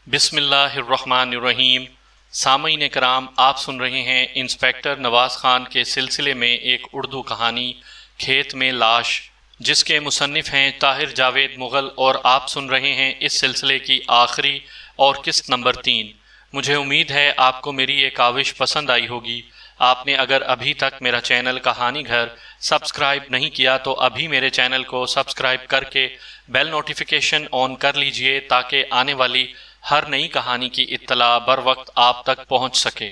बिस्मिल्लाहिर्रहमानिर्रहीम। सामईन कराम, आप सुन रहे हैं इंस्पेक्टर नवाज़ ख़ान के सिलसिले में एक उर्दू कहानी खेत में लाश, जिसके मुसन्निफ़ हैं ताहिर जावेद मुग़ल, और आप सुन रहे हैं इस सिलसिले की आखिरी और किस्त नंबर 3। मुझे उम्मीद है आपको मेरी ये काविश पसंद आई होगी। आपने अगर अभी तक मेरा चैनल कहानी घर सब्सक्राइब नहीं किया तो अभी मेरे चैनल को सब्सक्राइब करके बेल नोटिफिकेशन ऑन कर लीजिए, ताकि आने वाली हर नई कहानी की इत्तला बर वक्त आप तक पहुंच सके।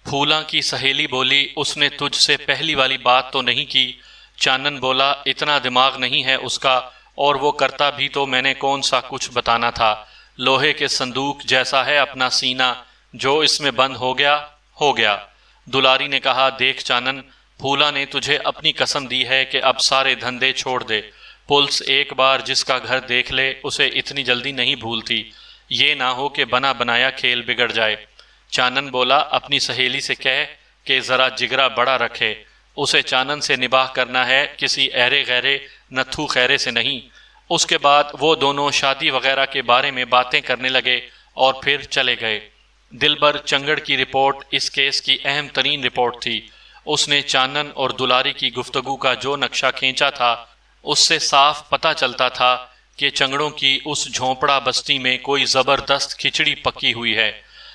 फूला की सहेली बोली, उसने तुझसे पहली वाली बात तो नहीं की। चानन बोला, इतना दिमाग नहीं है उसका, और वो करता भी तो मैंने कौन सा कुछ बताना था। लोहे के संदूक जैसा है अपना सीना, जो इसमें बंद हो गया हो गया। दुलारी ने कहा, देख चानन, फूला ने तुझे अपनी कसम दी है कि अब सारे धंधे छोड़ दे। पुलिस एक बार जिसका घर देख ले उसे इतनी जल्दी नहीं भूलती। ये ना हो कि बना बनाया खेल बिगड़ जाए। चानन बोला, अपनी सहेली से कह कि ज़रा जिगरा बड़ा रखे। उसे चानन से निबाह करना है, किसी ऐरे गैरे नत्थू खैरे से नहीं। उसके बाद वो दोनों शादी वगैरह के बारे में बातें करने लगे और फिर चले गए। दिलबर चंगड़ की रिपोर्ट इस केस की अहम तरीन रिपोर्ट थी। उसने चानन और दुलारी की गुफ्तगू का जो नक्शा खींचा था, उससे साफ पता चलता था कि चंगड़ों की उस झोंपड़ा बस्ती में कोई ज़बरदस्त खिचड़ी पकी हुई है।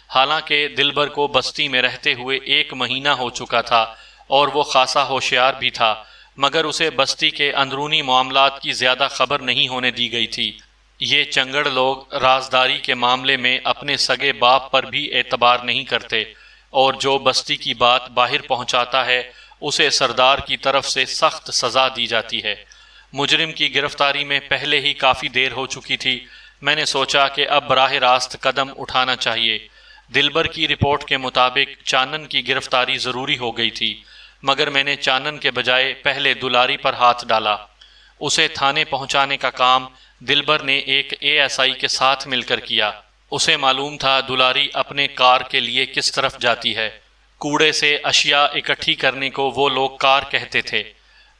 हालांकि दिलबर को बस्ती में रहते हुए 1 महीना हो चुका था और वो खासा होशियार भी था, मगर उसे बस्ती के अंदरूनी मामलात की ज़्यादा खबर नहीं होने दी गई थी। ये चंगड़ लोग राजदारी के मामले में अपने सगे बाप पर भी एतबार नहीं करते, और जो बस्ती की बात बाहर पहुंचाता है उसे सरदार की तरफ से सख्त सज़ा दी जाती है। मुजरिम की गिरफ्तारी में पहले ही काफ़ी देर हो चुकी थी। मैंने सोचा कि अब बराह रास्त कदम उठाना चाहिए। दिलबर की रिपोर्ट के मुताबिक चानन की गिरफ्तारी ज़रूरी हो गई थी, मगर मैंने चानन के बजाय पहले दुलारी पर हाथ डाला। उसे थाने पहुंचाने का काम दिलबर ने एक ASI के साथ मिलकर किया। उसे मालूम था दुलारी अपने कार के लिए किस तरफ जाती है। कूड़े से अशिया इकट्ठी करने को वो लोग कार कहते थे।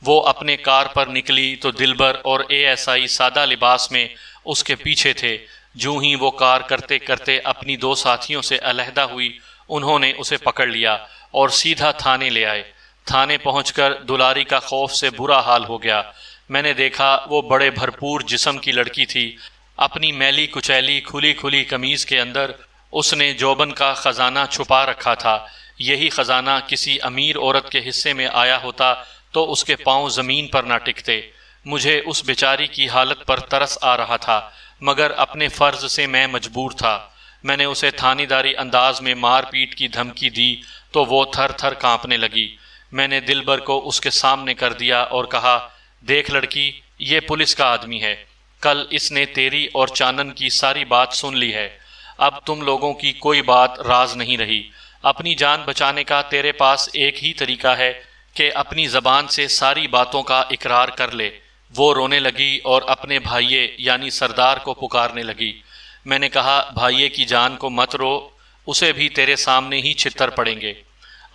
वो अपने कार पर निकली तो दिलबर और ASI सादा लिबास में उसके पीछे थे। जूं ही वो कार करते करते अपनी 2 साथियों से अलहदा हुई, उन्होंने उसे पकड़ लिया और सीधा थाने ले आए। थाने पहुंचकर दुलारी का खौफ से बुरा हाल हो गया। मैंने देखा वो बड़े भरपूर जिस्म की लड़की थी। अपनी मैली कुचैली खुली खुली कमीज के अंदर उसने जोबन का खजाना छुपा रखा था। यही खजाना किसी अमीर औरत के हिस्से में आया होता तो उसके पांव जमीन पर ना टिकते। मुझे उस बेचारी की हालत पर तरस आ रहा था, मगर अपने फर्ज से मैं मजबूर था। मैंने उसे थानेदारी अंदाज में मार पीट की धमकी दी तो वो थर थर कांपने लगी। मैंने दिलबर को उसके सामने कर दिया और कहा, देख लड़की, ये पुलिस का आदमी है। कल इसने तेरी और चानन की सारी बात सुन ली है। अब तुम लोगों की कोई बात राज नहीं रही। अपनी जान बचाने का तेरे पास एक ही तरीका है कि अपनी ज़बान से सारी बातों का इकरार कर ले। वो रोने लगी और अपने भाइये यानी सरदार को पुकारने लगी। मैंने कहा, भाइये की जान को मत रो, उसे भी तेरे सामने ही छितर पड़ेंगे।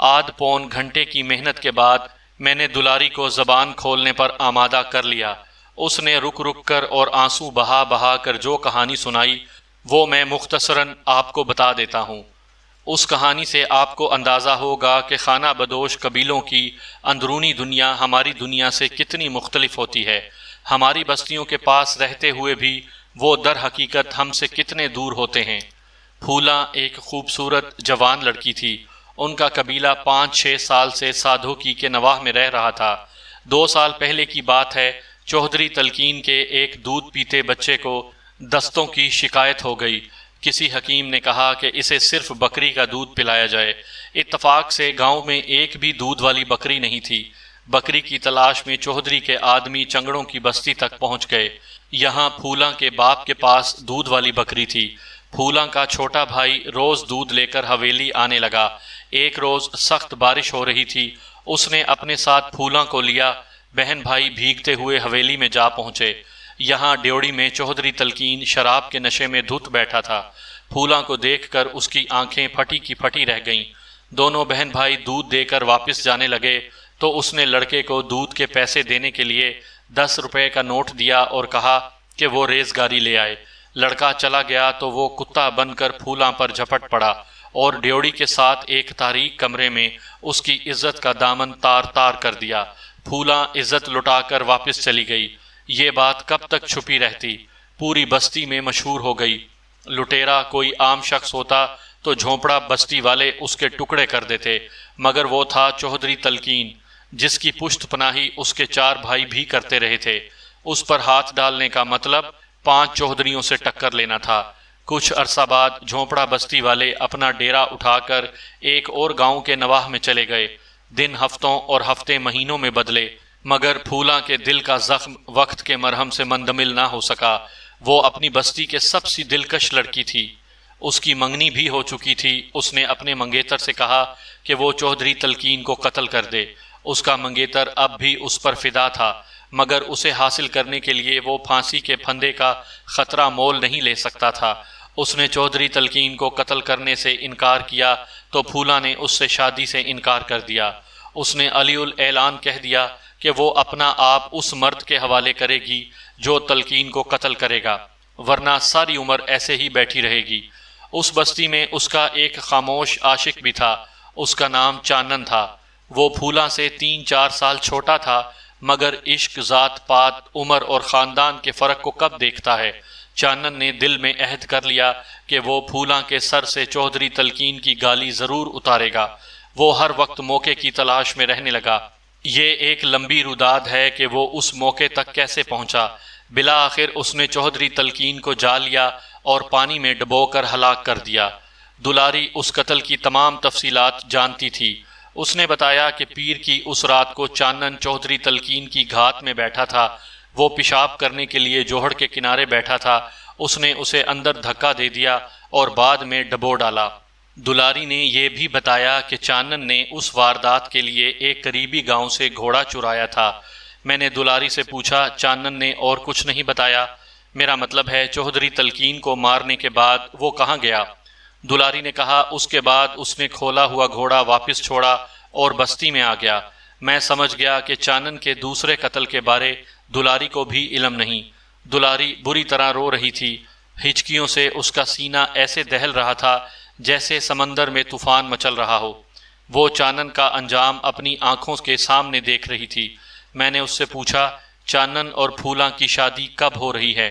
आध पौन घंटे की मेहनत के बाद मैंने दुलारी को ज़बान खोलने पर आमादा कर लिया। उसने रुक रुक कर और आंसू बहा बहा कर जो कहानी सुनाई वो मैं मुख्तसरन आपको बता देता हूँ। उस कहानी से आपको अंदाज़ा होगा कि खाना बदोश कबीलों की अंदरूनी दुनिया हमारी दुनिया से कितनी मुख्तलिफ होती है। हमारी बस्तियों के पास रहते हुए भी वो दर हकीकत हमसे कितने दूर होते हैं। फूला एक खूबसूरत जवान लड़की थी। उनका कबीला 5-6 साल से साधोकी के नवाह में रह रहा था। 2 साल पहले की बात है। चौधरी तलकीन के एक दूध पीते बच्चे को दस्तों की शिकायत हो गई। किसी हकीम ने कहा कि इसे सिर्फ बकरी का दूध पिलाया जाए। इत्तफाक से गांव में एक भी दूध वाली बकरी नहीं थी। बकरी की तलाश में चौधरी के आदमी चंगड़ों की बस्ती तक पहुंच गए। यहाँ फूला के बाप के पास दूध वाली बकरी थी। फूला का छोटा भाई रोज दूध लेकर हवेली आने लगा। एक रोज सख्त बारिश हो रही थी। उसने अपने साथ फूला को लिया। बहन भाई भीगते हुए हवेली में जा पहुंचे। यहाँ ड्योड़ी में चौधरी तलकीन शराब के नशे में धुत बैठा था। फूला को देखकर उसकी आंखें फटी की फटी रह गईं। दोनों बहन भाई दूध देकर वापस जाने लगे तो उसने लड़के को दूध के पैसे देने के लिए 10 रुपए का नोट दिया और कहा कि वो रेज़गारी ले आए। लड़का चला गया तो वो कुत्ता बनकर फूला पर झपट पड़ा और ड्योढ़ी के साथ एक तारीक कमरे में उसकी इज्जत का दामन तार तार कर दिया। फूला इज्जत लुटाकर वापस चली गई। ये बात कब तक छुपी रहती, पूरी बस्ती में मशहूर हो गई। लुटेरा कोई आम शख्स होता तो झोंपड़ा बस्ती वाले उसके टुकड़े कर देते, मगर वो था चौधरी तलकीन, जिसकी पुश्त पनाही उसके 4 भाई भी करते रहे थे। उस पर हाथ डालने का मतलब 5 चौधरियों से टक्कर लेना था। कुछ अरसा बाद झोंपड़ा बस्ती वाले अपना डेरा उठाकर एक और गांव के नवाह में चले गए। दिन हफ्तों और हफ्ते महीनों में बदले, मगर फूला के दिल का जख्म वक्त के मरहम से मंदमिल ना हो सका। वो अपनी बस्ती के सबसे दिलकश लड़की थी। उसकी मंगनी भी हो चुकी थी। उसने अपने मंगेतर से कहा कि वो चौधरी तलकीन को कत्ल कर दे। उसका मंगेतर अब भी उस पर फिदा था, मगर उसे हासिल करने के लिए वो फांसी के फंदे का खतरा मोल नहीं ले सकता था। उसने चौधरी तलकीन को कत्ल करने से इनकार किया तो फूला ने उससे शादी से इनकार कर दिया। उसने अलीउल ऐलान कह दिया कि वो अपना आप उस मर्द के हवाले करेगी जो तलकीन को कत्ल करेगा, वरना सारी उम्र ऐसे ही बैठी रहेगी। उस बस्ती में उसका एक खामोश आशिक भी था। उसका नाम चानन था। वो फूला से 3-4 साल छोटा था, मगर इश्क, जात पात, उम्र और ख़ानदान के फ़र्क को कब देखता है। चानन ने दिल में अहद कर लिया कि वो फूला के सर से चौधरी तलकीन की गाली ज़रूर उतारेगा। वो हर वक्त मौके की तलाश में रहने लगा। ये एक लंबी रुदाद है कि वो उस मौके तक कैसे पहुंचा। बिला आखिर उसने चौधरी तलकीन को जा लिया और पानी में डुबोकर हलाक कर दिया। दुलारी उस कत्ल की तमाम तफसीलात जानती थी। उसने बताया कि पीर की उस रात को चानन चौधरी तलकीन की घात में बैठा था। वो पेशाब करने के लिए जोहड़ के किनारे बैठा था। उसने उसे अंदर धक्का दे दिया और बाद में डबो डाला। दुलारी ने यह भी बताया कि चानन ने उस वारदात के लिए एक करीबी गांव से घोड़ा चुराया था। मैंने दुलारी से पूछा, चानन ने और कुछ नहीं बताया? मेरा मतलब है चौधरी तलकीन को मारने के बाद वो कहाँ गया? दुलारी ने कहा, उसके बाद उसने खोला हुआ घोड़ा वापस छोड़ा और बस्ती में आ गया। मैं समझ गया कि चानन के दूसरे कत्ल के बारे दुलारी को भी इल्म नहीं। दुलारी बुरी तरह रो रही थी। हिचकियों से उसका सीना ऐसे दहल रहा था जैसे समंदर में तूफान मचल रहा हो। वो चानन का अंजाम अपनी आंखों के सामने देख रही थी। मैंने उससे पूछा, चानन और फूला की शादी कब हो रही है?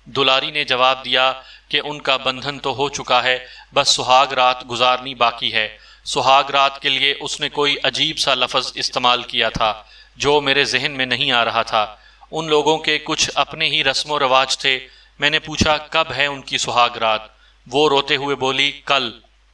दुलारी ने जवाब दिया कि उनका बंधन तो हो चुका है, बस सुहाग रात गुजारनी बाकी है। सुहाग रात के लिए उसने कोई अजीब सा लफ्ज़ इस्तेमाल किया था जो मेरे जहन में नहीं आ रहा था। उन लोगों के कुछ अपने ही रस्म व रवाज थे। मैंने पूछा, कब है उनकी सुहाग रात? वो रोते हुए बोली, कल।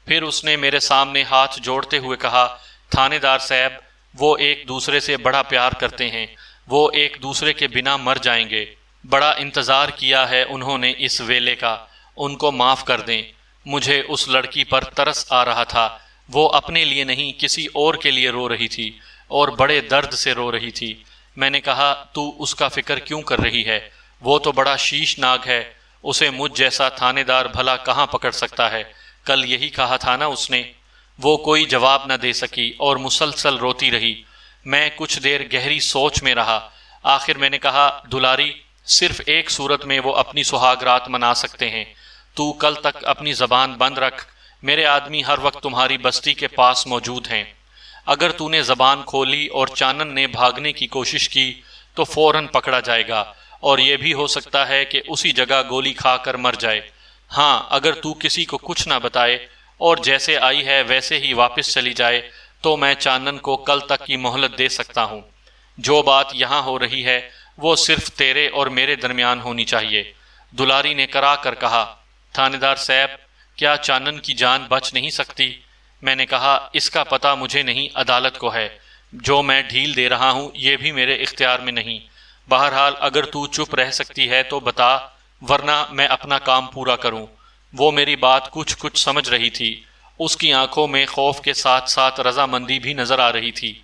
फिर उसने मेरे सामने हाथ जोड़ते हुए कहा, थानेदार साहब, वो एक दूसरे से बड़ा प्यार करते हैं। वो एक दूसरे के बिना मर जाएंगे। बड़ा इंतज़ार किया है उन्होंने इस वेले का। उनको माफ़ कर दें। मुझे उस लड़की पर तरस आ रहा था। वो अपने लिए नहीं, किसी और के लिए रो रही थी और बड़े दर्द से रो रही थी। मैंने कहा, तू उसका फिक्र क्यों कर रही है? वो तो बड़ा शीशनाक है। उसे मुझ जैसा थानेदार भला कहाँ पकड़ सकता है? कल यही कहा था ना उसने। वो कोई जवाब न दे सकी और मुसलसल रोती रही। मैं कुछ देर गहरी सोच में रहा। आखिर मैंने कहा, दुलारी, सिर्फ एक सूरत में वो अपनी सुहाग रात मना सकते हैं। तू कल तक अपनी ज़बान बंद रख। मेरे आदमी हर वक्त तुम्हारी बस्ती के पास मौजूद हैं। अगर तूने ज़बान खोली और चानन ने भागने की कोशिश की तो फ़ौरन पकड़ा जाएगा, और यह भी हो सकता है कि उसी जगह गोली खाकर मर जाए। हाँ, अगर तू किसी को कुछ ना बताए और जैसे आई है वैसे ही वापस चली जाए तो मैं चानन को कल तक की मोहलत दे सकता हूँ। जो बात यहाँ हो रही है वो सिर्फ तेरे और मेरे दरमियान होनी चाहिए। दुलारी ने करा कर कहा, थानेदार साहब, क्या चानन की जान बच नहीं सकती? मैंने कहा, इसका पता मुझे नहीं, अदालत को है। जो मैं ढील दे रहा हूँ ये भी मेरे इख्तियार में नहीं। बहरहाल अगर तू चुप रह सकती है तो बता, वरना मैं अपना काम पूरा करूं। वो मेरी बात कुछ कुछ समझ रही थी। उसकी आंखों में खौफ के साथ साथ रजामंदी भी नजर आ रही थी।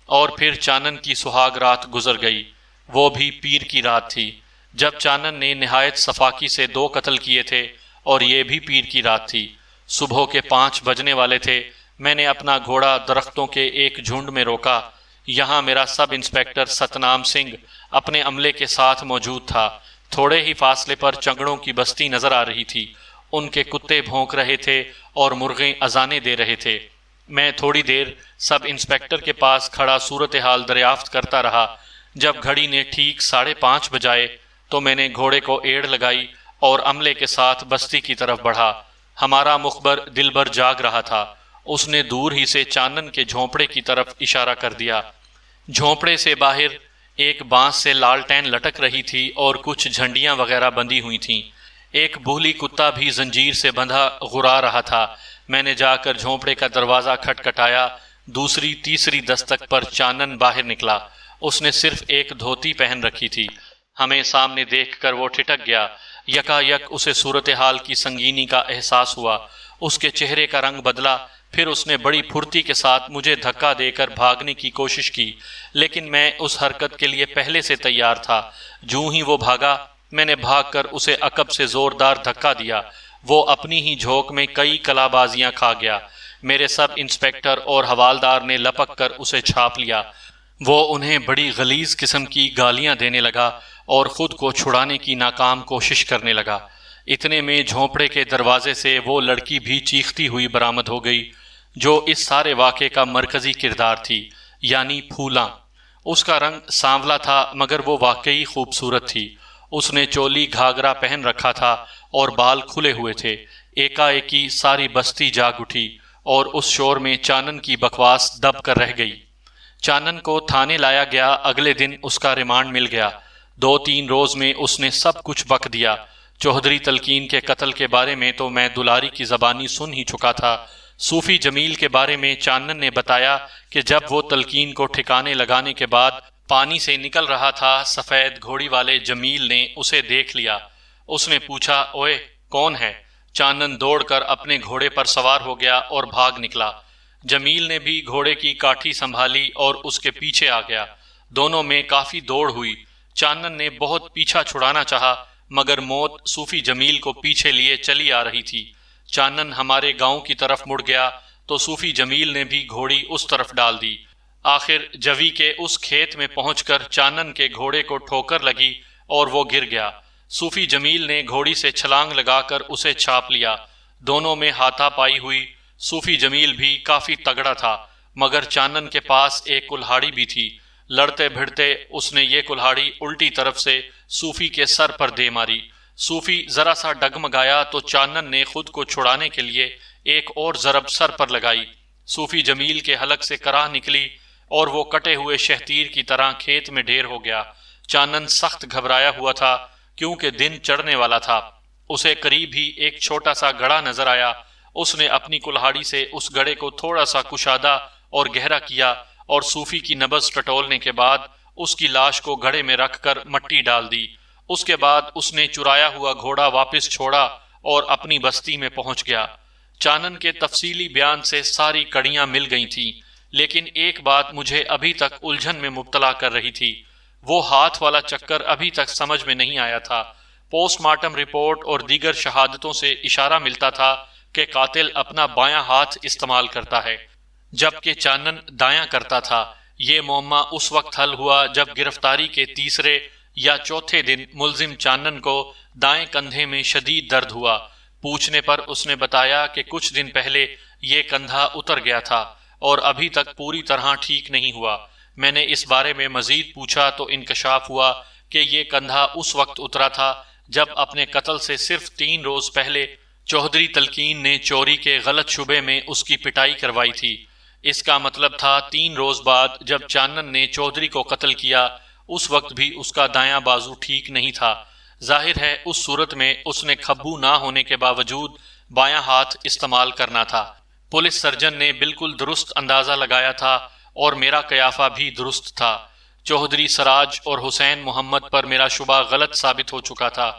और फिर चानन की सुहाग रात गुजर गई। वो भी पीर की रात थी, जब चानन ने निहायत सफाकी से 2 कत्ल किए थे, और ये भी पीर की रात थी। सुबह के 5 बजने वाले थे। मैंने अपना घोड़ा दरख्तों के एक झुंड में रोका। यहाँ मेरा सब इंस्पेक्टर सतनाम सिंह اپنے عملے کے ساتھ موجود تھا۔ تھوڑے ہی فاصلے پر چنگڑوں کی بستی نظر آ رہی تھی، ان کے کتے بھونک رہے تھے اور مرغیں اذانیں دے رہے تھے۔ میں تھوڑی دیر سب انسپیکٹر کے پاس کھڑا صورتحال دریافت کرتا رہا۔ جب گھڑی نے ٹھیک 5:30 بجائے تو میں نے گھوڑے کو ایڑ لگائی اور عملے کے ساتھ بستی کی طرف بڑھا۔ ہمارا مخبر دل بھر جاگ رہا تھا۔ اس نے دور ہی سے چانن کے جھونپڑے کی طرف اشارہ کر دیا۔ جھونپڑے سے باہر ایک بانس سے لالٹین لٹک رہی تھی اور کچھ جھنڈیاں وغیرہ بندھی ہوئی تھیں۔ ایک بولی کتا بھی زنجیر سے بندھا غرا رہا تھا۔ میں نے جا کر جھونپڑے کا دروازہ کھٹکھٹایا۔ دوسری تیسری دستک پر چانن باہر نکلا۔ اس نے صرف ایک دھوتی پہن رکھی تھی۔ ہمیں سامنے دیکھ کر وہ ٹھٹک گیا۔ یکا یک اسے صورتحال کی سنگینی کا احساس ہوا۔ اس کے چہرے کا رنگ بدلا۔ پھر اس نے بڑی پھرتی کے ساتھ مجھے دھکا دے کر بھاگنے کی کوشش کی، لیکن میں اس حرکت کے لیے پہلے سے تیار تھا۔ جوں ہی وہ بھاگا، میں نے بھاگ کر اسے عقب سے زوردار دھکا دیا۔ وہ اپنی ہی جھونک میں کئی کلابازیاں کھا گیا۔ میرے سب انسپیکٹر اور حوالدار نے لپک کر اسے چھاپ لیا۔ وہ انہیں بڑی غلیظ قسم کی گالیاں دینے لگا اور خود کو چھڑانے کی ناکام کوشش کرنے لگا۔ اتنے میں جھونپڑے کے دروازے سے وہ لڑکی بھی چیختی ہوئی برآمد ہو گئی جو اس سارے واقعے کا مرکزی کردار تھی، یعنی پھولاں۔ اس کا رنگ سانولا تھا مگر وہ واقعی خوبصورت تھی۔ اس نے چولی گھاگرا پہن رکھا تھا اور بال کھلے ہوئے تھے۔ ایکا ایکی ساری بستی جاگ اٹھی اور اس شور میں چانن کی بکواس دب کر رہ گئی۔ چانن کو تھانے لایا گیا۔ اگلے دن اس کا ریمانڈ مل گیا۔ 2-3 روز میں اس نے سب کچھ بک دیا۔ چوہدری تلقین کے قتل کے بارے میں تو میں دلاری کی زبانی سن ہی چکا تھا۔ صوفی جمیل کے بارے میں چانن نے بتایا کہ جب وہ تلقین کو ٹھکانے لگانے کے بعد پانی سے نکل رہا تھا، سفید گھوڑی والے جمیل نے اسے دیکھ لیا۔ اس نے پوچھا، اوئے کون ہے؟ چانن دوڑ کر اپنے گھوڑے پر سوار ہو گیا اور بھاگ نکلا۔ جمیل نے بھی گھوڑے کی کاٹھی سنبھالی اور اس کے پیچھے آ گیا۔ دونوں میں کافی دوڑ ہوئی۔ چانن نے بہت پیچھا چھڑانا چاہا مگر موت صوفی جمیل کو پیچھے لیے چلی آ رہی تھی۔ چانن ہمارے گاؤں کی طرف مڑ گیا تو صوفی جمیل نے بھی گھوڑی اس طرف ڈال دی۔ آخر جوی کے اس کھیت میں پہنچ کر چانن کے گھوڑے کو ٹھوکر لگی اور وہ گر گیا۔ صوفی جمیل نے گھوڑی سے چھلانگ لگا کر اسے چھاپ لیا۔ دونوں میں ہاتھا پائی ہوئی۔ صوفی جمیل بھی کافی تگڑا تھا مگر چانن کے پاس ایک کلہاڑی بھی تھی۔ لڑتے بھڑتے اس نے یہ کلہاڑی الٹی طرف سے صوفی کے سر پر دے ماری۔ صوفی ذرا سا ڈگمگایا تو چانن نے خود کو چھڑانے کے لیے ایک اور ضرب سر پر لگائی۔ صوفی جمیل کے حلق سے کراہ نکلی اور وہ کٹے ہوئے شہتیر کی طرح کھیت میں ڈھیر ہو گیا۔ چانن سخت گھبرایا ہوا تھا کیونکہ دن چڑھنے والا تھا۔ اسے قریب ہی ایک چھوٹا سا گڑھا نظر آیا۔ اس نے اپنی کلہاڑی سے اس گڑھے کو تھوڑا سا کشادہ اور گہرا کیا اور صوفی کی نبض ٹٹولنے کے بعد اس کی لاش کو گڑھے میں رکھ کر مٹی ڈال دی۔ اس کے بعد اس نے چرایا ہوا گھوڑا واپس چھوڑا اور اپنی بستی میں پہنچ گیا۔ چانن کے تفصیلی بیان سے ساری کڑیاں مل گئی تھیں، لیکن ایک بات مجھے ابھی تک الجھن میں مبتلا کر رہی تھی۔ وہ ہاتھ والا چکر ابھی تک سمجھ میں نہیں آیا تھا۔ پوسٹ مارٹم رپورٹ اور دیگر شہادتوں سے اشارہ ملتا تھا کہ قاتل اپنا بایاں ہاتھ استعمال کرتا ہے جبکہ چانن دایاں کرتا تھا۔ یہ معمہ اس وقت حل ہوا جب گرفتاری کے تیسرے یا چوتھے دن ملزم چانن کو دائیں کندھے میں شدید درد ہوا۔ پوچھنے پر اس نے بتایا کہ کچھ دن پہلے یہ کندھا اتر گیا تھا اور ابھی تک پوری طرح ٹھیک نہیں ہوا۔ میں نے اس بارے میں مزید پوچھا تو انکشاف ہوا کہ یہ کندھا اس وقت اترا تھا جب اپنے قتل سے صرف 3 روز پہلے چوہدری تلقین نے چوری کے غلط شبے میں اس کی پٹائی کروائی تھی۔ اس کا مطلب تھا 3 روز بعد جب چانن نے چوہدری کو قتل کیا اس وقت بھی اس کا دایاں بازو ٹھیک نہیں تھا۔ ظاہر ہے اس صورت میں اس نے کھبو نہ ہونے کے باوجود بایاں ہاتھ استعمال کرنا تھا۔ پولیس سرجن نے بالکل درست اندازہ لگایا تھا اور میرا قیافہ بھی درست تھا۔ چوہدری سراج اور حسین محمد پر میرا شبہ غلط ثابت ہو چکا تھا۔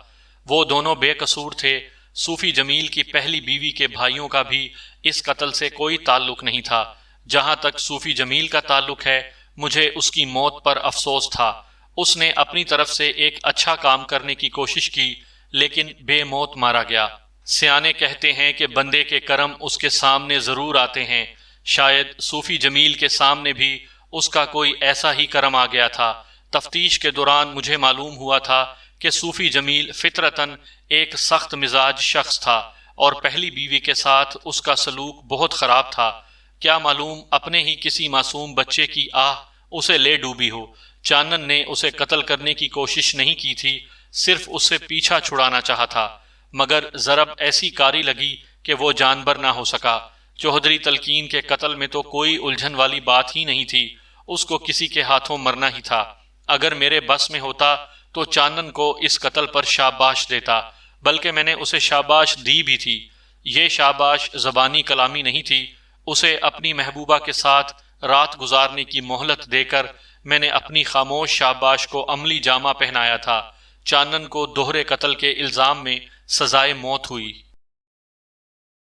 وہ دونوں بے قصور تھے۔ صوفی جمیل کی پہلی بیوی کے بھائیوں کا بھی اس قتل سے کوئی تعلق نہیں تھا۔ جہاں تک صوفی جمیل کا تعلق ہے، مجھے اس کی موت پر افسوس تھا۔ اس نے اپنی طرف سے ایک اچھا کام کرنے کی کوشش کی لیکن بے موت مارا گیا۔ سیانے کہتے ہیں کہ بندے کے کرم اس کے سامنے ضرور آتے ہیں۔ شاید صوفی جمیل کے سامنے بھی اس کا کوئی ایسا ہی کرم آ گیا تھا تفتیش کے دوران مجھے معلوم ہوا تھا کہ صوفی جمیل فطرتاً ایک سخت مزاج شخص تھا اور پہلی بیوی کے ساتھ اس کا سلوک بہت خراب تھا۔ کیا معلوم اپنے ہی کسی معصوم بچے کی آہ اسے لے ڈوبی ہو۔ چانن نے اسے قتل کرنے کی کوشش نہیں کی تھی، صرف اس سے پیچھا چھڑانا چاہا تھا، مگر ضرب ایسی کاری لگی کہ وہ جانبر نہ ہو سکا۔ چوہدری تلقین کے قتل میں تو کوئی الجھن والی بات ہی نہیں تھی، اس کو کسی کے ہاتھوں مرنا ہی تھا۔ اگر میرے بس میں ہوتا تو چانن کو اس قتل پر شاباش دیتا، بلکہ میں نے اسے شاباش دی بھی تھی۔ یہ شاباش زبانی کلامی نہیں تھی، اسے اپنی محبوبہ کے ساتھ رات گزارنے کی مہلت دے کر میں نے اپنی خاموش شاباش کو عملی جامہ پہنایا تھا۔ چانن کو دوہرے قتل کے الزام میں سزائے موت ہوئی۔